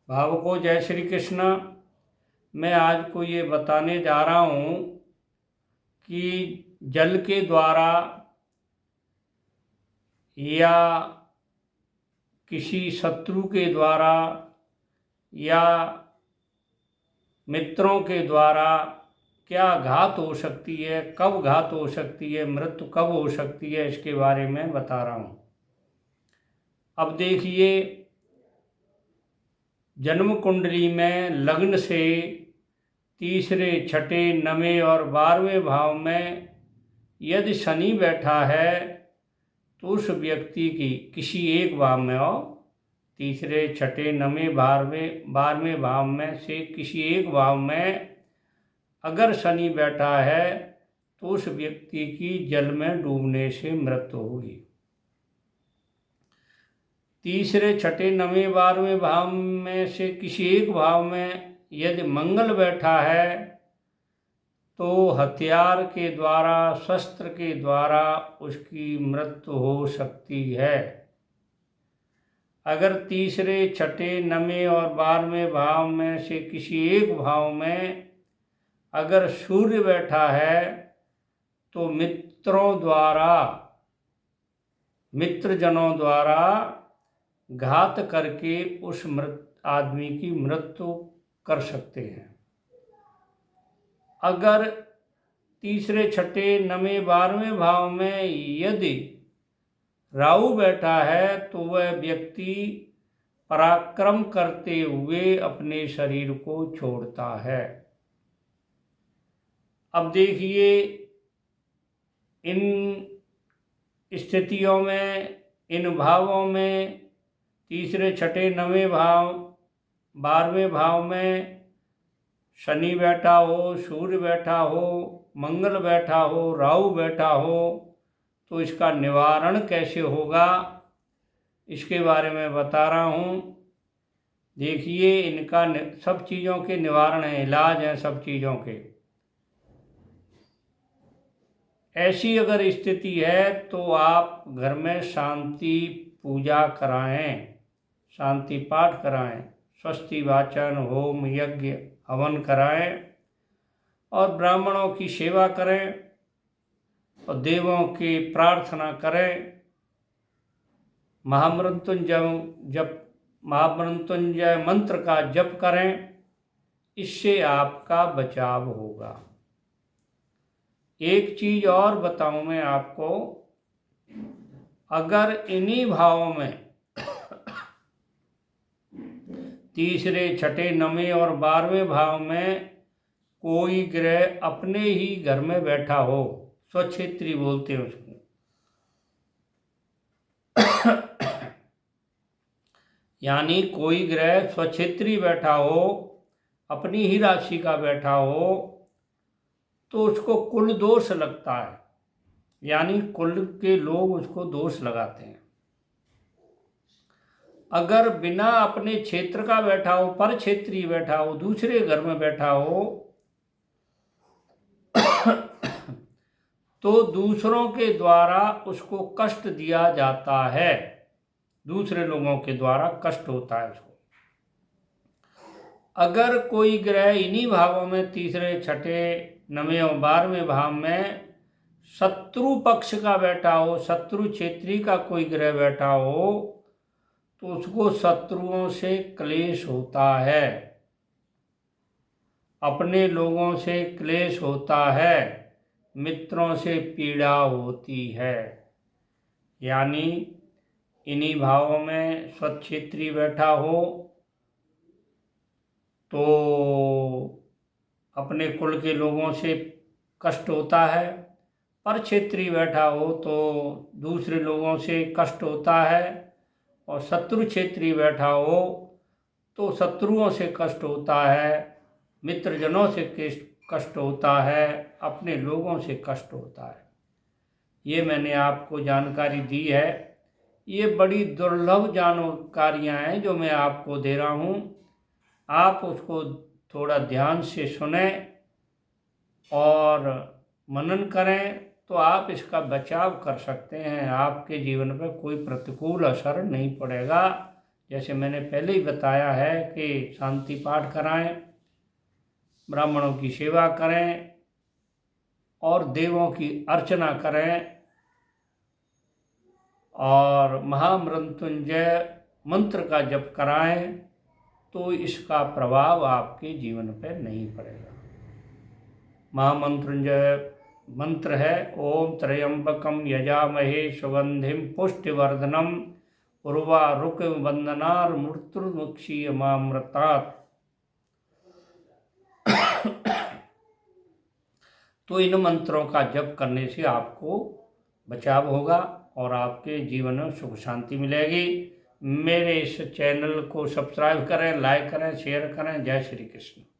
भावको जय श्री कृष्ण। मैं आज को ये बताने जा रहा हूँ कि जल के द्वारा या किसी शत्रु के द्वारा या मित्रों के द्वारा क्या घात हो सकती है, कब घात हो सकती है, मृत्यु कब हो सकती है, इसके बारे में बता रहा हूँ। अब देखिए, जन्म कुंडली में लग्न से तीसरे, छठे, नवें और 12वें भाव में यदि शनि बैठा है तो उस व्यक्ति की किसी एक भाव में हो, तीसरे, छठे, नवें, 12वें भाव में से किसी एक भाव में अगर शनि बैठा है तो उस व्यक्ति की जल में डूबने से मृत्यु होगी। तीसरे, छठे, नवें, 12वें भाव में से किसी एक भाव में यदि मंगल बैठा है तो हथियार के द्वारा, शस्त्र के द्वारा उसकी मृत्यु हो सकती है। अगर तीसरे, छठे, नवें और 12वें भाव में से किसी एक भाव में अगर सूर्य बैठा है तो मित्रजनों द्वारा घात करके उस आदमी की मृत्यु कर सकते हैं। अगर तीसरे, छठे, नवें, 12वें भाव में यदि राहु बैठा है तो वह व्यक्ति पराक्रम करते हुए अपने शरीर को छोड़ता है। अब देखिए, इन स्थितियों में, इन भावों में, तीसरे, छठे, नवें भाव, 12वें भाव में शनि बैठा हो, सूर्य बैठा हो, मंगल बैठा हो, राहु बैठा हो, तो इसका निवारण कैसे होगा इसके बारे में बता रहा हूँ। देखिए, इनका सब चीज़ों के निवारण है, इलाज है सब चीज़ों के। ऐसी अगर स्थिति है तो आप घर में शांति पूजा कराएं, शांति पाठ कराएं, स्वस्ति वाचन, होम, यज्ञ, हवन कराएं और ब्राह्मणों की सेवा करें और देवों की प्रार्थना करें। महामृत्युंजय मंत्र का जप करें, इससे आपका बचाव होगा। एक चीज और बताऊं मैं आपको, अगर इन्हीं भावों में तीसरे, छठे, नवें और 12वें भाव में कोई ग्रह अपने ही घर में बैठा हो, स्वक्षेत्री बोलते हैं उसको, यानी कोई ग्रह स्वक्षेत्री बैठा हो, अपनी ही राशि का बैठा हो, तो उसको कुल दोष लगता है, यानी कुल के लोग उसको दोष लगाते हैं। अगर बिना अपने क्षेत्र का बैठा हो, पर क्षेत्रीय बैठा हो, दूसरे घर में बैठा हो, तो दूसरों के द्वारा उसको कष्ट दिया जाता है, दूसरे लोगों के द्वारा कष्ट होता है उसको। अगर कोई ग्रह इन्हीं भावों में तीसरे, छठे, नवें और 12वें भाव में शत्रु पक्ष का बैठा हो, शत्रु क्षेत्री का कोई ग्रह बैठा हो, तो उसको शत्रुओं से क्लेश होता है, अपने लोगों से क्लेश होता है, मित्रों से पीड़ा होती है। यानी इन्हीं भावों में स्वक्षेत्री बैठा हो तो अपने कुल के लोगों से कष्ट होता है, पर क्षेत्रीय बैठा हो तो दूसरे लोगों से कष्ट होता है, और शत्रु क्षेत्रीय बैठा हो तो शत्रुओं से कष्ट होता है, मित्रजनों से कष्ट होता है, अपने लोगों से कष्ट होता है। ये मैंने आपको जानकारी दी है। ये बड़ी दुर्लभ जानकारियाँ हैं जो मैं आपको दे रहा हूँ। आप उसको थोड़ा ध्यान से सुने और मनन करें तो आप इसका बचाव कर सकते हैं। आपके जीवन पर कोई प्रतिकूल असर नहीं पड़ेगा। जैसे मैंने पहले ही बताया है कि शांति पाठ कराएं, ब्राह्मणों की सेवा करें और देवों की अर्चना करें और महामृत्युंजय मंत्र का जप कराएं, तो इसका प्रभाव आपके जीवन पर नहीं पड़ेगा। महामृत्युंजय मंत्र है ओम त्र्यंबकम यजामहे सुगंधिम पुष्टिवर्धनम उर्वारुक वंदनार मृत्युर्मुक्षीयमामृतात्। तो इन मंत्रों का जप करने से आपको बचाव होगा और आपके जीवन में सुख शांति मिलेगी। मेरे इस चैनल को सब्सक्राइब करें, लाइक करें, शेयर करें। जय श्री कृष्ण।